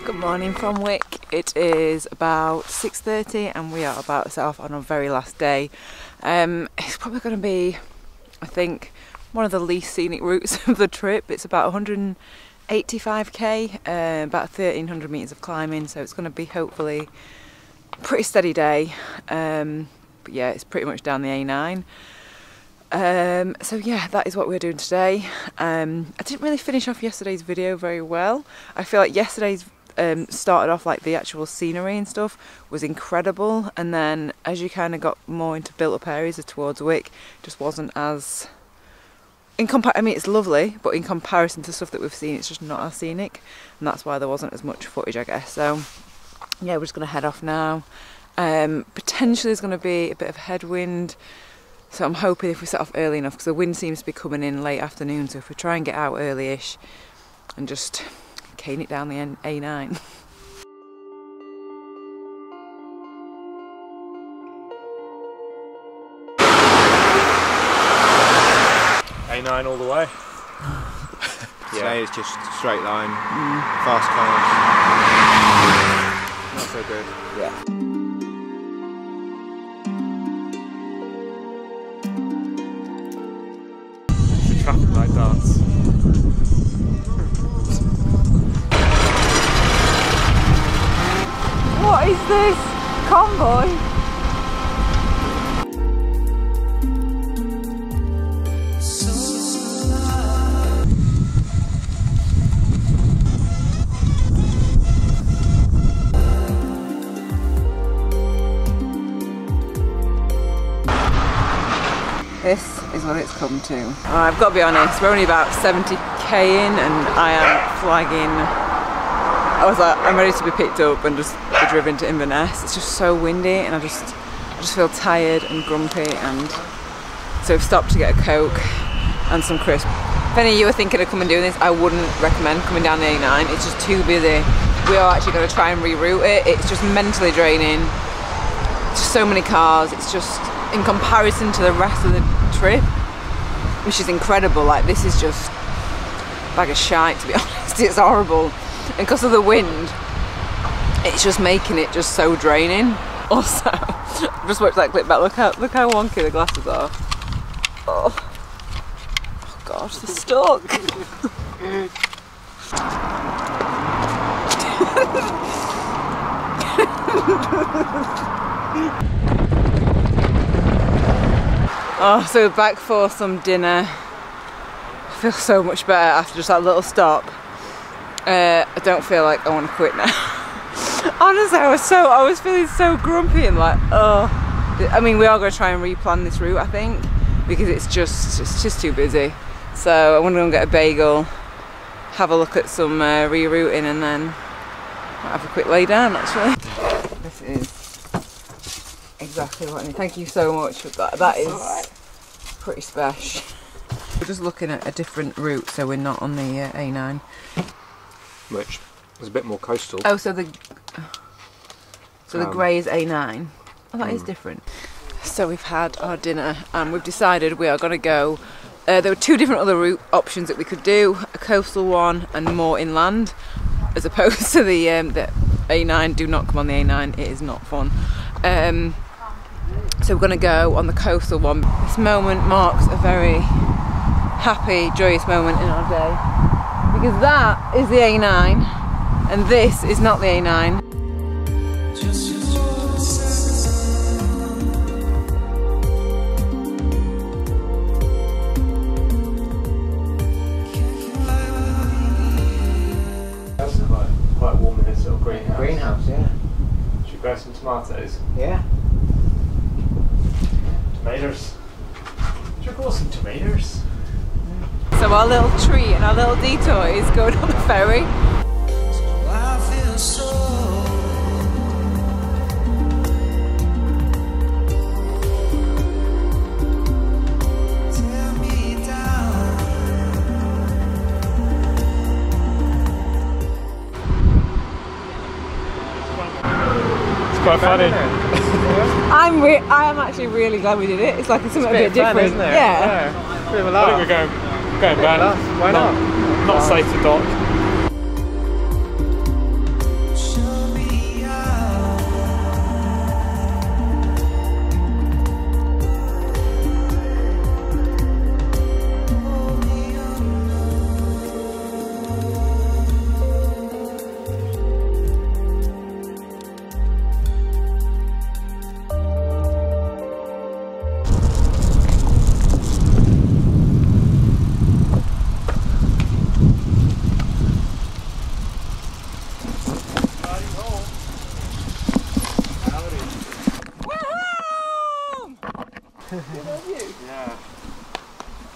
Good morning from Wick. It is about 6:30 and we are about to set off on our very last day. It's probably going to be, I think, one of the least scenic routes of the trip. It's about 185k, about 1300 metres of climbing, so it's going to be hopefully a pretty steady day. But yeah, it's pretty much down the A9. So yeah, that is what we're doing today. I didn't really finish off yesterday's video very well. I feel like yesterday's started off, like, the actual scenery and stuff was incredible, and then as you kind of got more into built up areas towards Wick, just wasn't as I mean, it's lovely, but in comparison to stuff that we've seen, it's just not as scenic, and that's why there wasn't as much footage, I guess. So yeah, we're just going to head off now. Potentially there's going to be a bit of headwind, so I'm hoping if we set off early enough, because the wind seems to be coming in late afternoon, so if we try and get out early-ish and just cane it down the A9. A9 all the way. Today is just straight line, fast cars. Not so good. Yeah. It's a traffic light dance. What is this? Convoy? This is what it's come to. I've got to be honest, we're only about 70k in and I am flagging. I was like, I'm ready to be picked up and just be driven to Inverness. It's just so windy and I just feel tired and grumpy, and so we've stopped to get a Coke and some crisps. If any of you are thinking of coming doing this, I wouldn't recommend coming down the A9. It's just too busy. We are actually going to try and reroute it. It's just mentally draining. Just so many cars. It's just, in comparison to the rest of the trip, which is incredible, like, this is just a bag of shite, to be honest. It's horrible. And because of the wind, it's just making it just so draining. Also, I've just watched that clip back. Look how wonky the glasses are. Oh gosh, they're stuck. Oh, so we're back for some dinner. I feel so much better after just that little stop. I don't feel like I want to quit now. Honestly, I was feeling so grumpy and like, oh. I mean, we are going to try and replan this route, I think, because it's just too busy. So I'm going to go and get a bagel, have a look at some rerouting, and then have a quick lay down, actually. This is exactly what I need. Thank you so much for that. That is pretty special. We're just looking at a different route, so we're not on the A9. Which is a bit more coastal. Oh, so the grey is A9. Oh, that is different. So we've had our dinner and we've decided we are going to go. There were two different other route options that we could do: a coastal one and more inland, as opposed to the A9. Do not come on the A9; it is not fun. So we're going to go on the coastal one. This moment marks a very happy, joyous moment in our day, because that is the A9 and this is not the A9. It's quite warm in this little greenhouse. Greenhouse, yeah. Should we grow some tomatoes? Yeah. Tomatoes. Should we grow some tomatoes? So our little treat and our little detour is going on the ferry. It's quite funny. I am actually really glad we did it. It's like something a bit different, fun, isn't it? Yeah. Bit of a I laugh. think we're going back. Why not? Not safe to dock.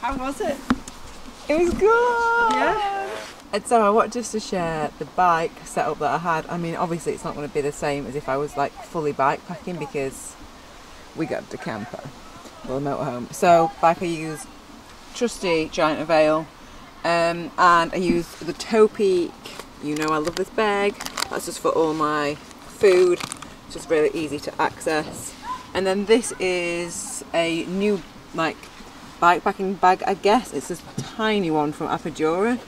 How was it? It was good! Yeah. And so I want just to share the bike setup that I had. I mean, obviously it's not going to be the same as if I was like fully bike packing because we got the camper or the motorhome. So bike I use trusty Giant Avail, and I use the Toe Peak. You know I love this bag. That's just for all my food. It's just really easy to access. And then this is a new like bike packing bag, I guess. It's this tiny one from Apidura.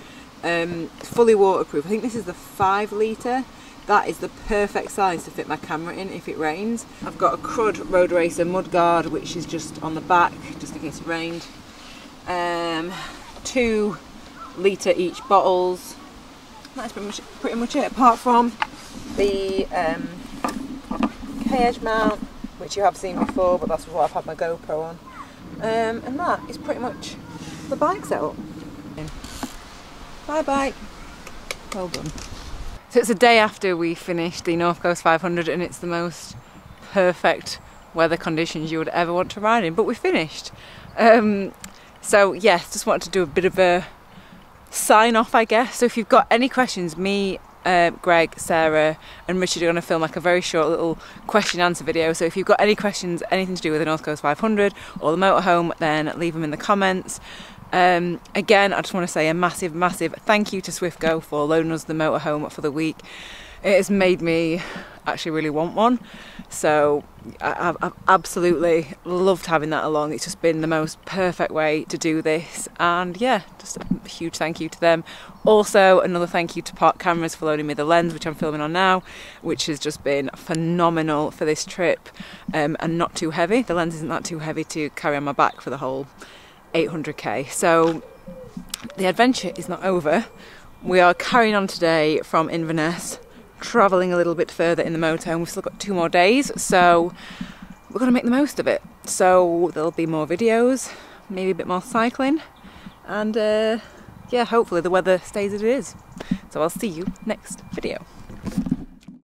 Fully waterproof. I think this is the 5 litre. That is the perfect size to fit my camera in if it rains. I've got a Crud Road Racer mud guard, which is just on the back, just in case it rained. 2 litre each bottles. That's pretty much it, apart from the K-Edge mount, which you have seen before, but that's what I've had my GoPro on. And that is pretty much the bike setup. Bye bye. Well done. So it's the day after we finished the North Coast 500 and it's the most perfect weather conditions you would ever want to ride in, but we finished. So yes, just wanted to do a bit of a sign off, I guess. So if you've got any questions, me, Greg, Sarah and Richard are going to film like a very short little question answer video. So if you've got any questions, anything to do with the North Coast 500 or the motorhome, then leave them in the comments. Again, I just want to say a massive thank you to SwiftGo for loaning us the motorhome for the week. It has made me actually really want one, so I've absolutely loved having that along. It's just been the most perfect way to do this, and yeah, just a huge thank you to them. Also another thank you to Park Cameras for loaning me the lens which I'm filming on now, which has just been phenomenal for this trip, and not too heavy. The lens isn't that too heavy to carry on my back for the whole 800k. So the adventure is not over. We are carrying on today from Inverness, travelling a little bit further in the motorhome. We've still got 2 more days, so we're going to make the most of it. So there'll be more videos, maybe a bit more cycling, and yeah, hopefully the weather stays as it is. So I'll see you next video.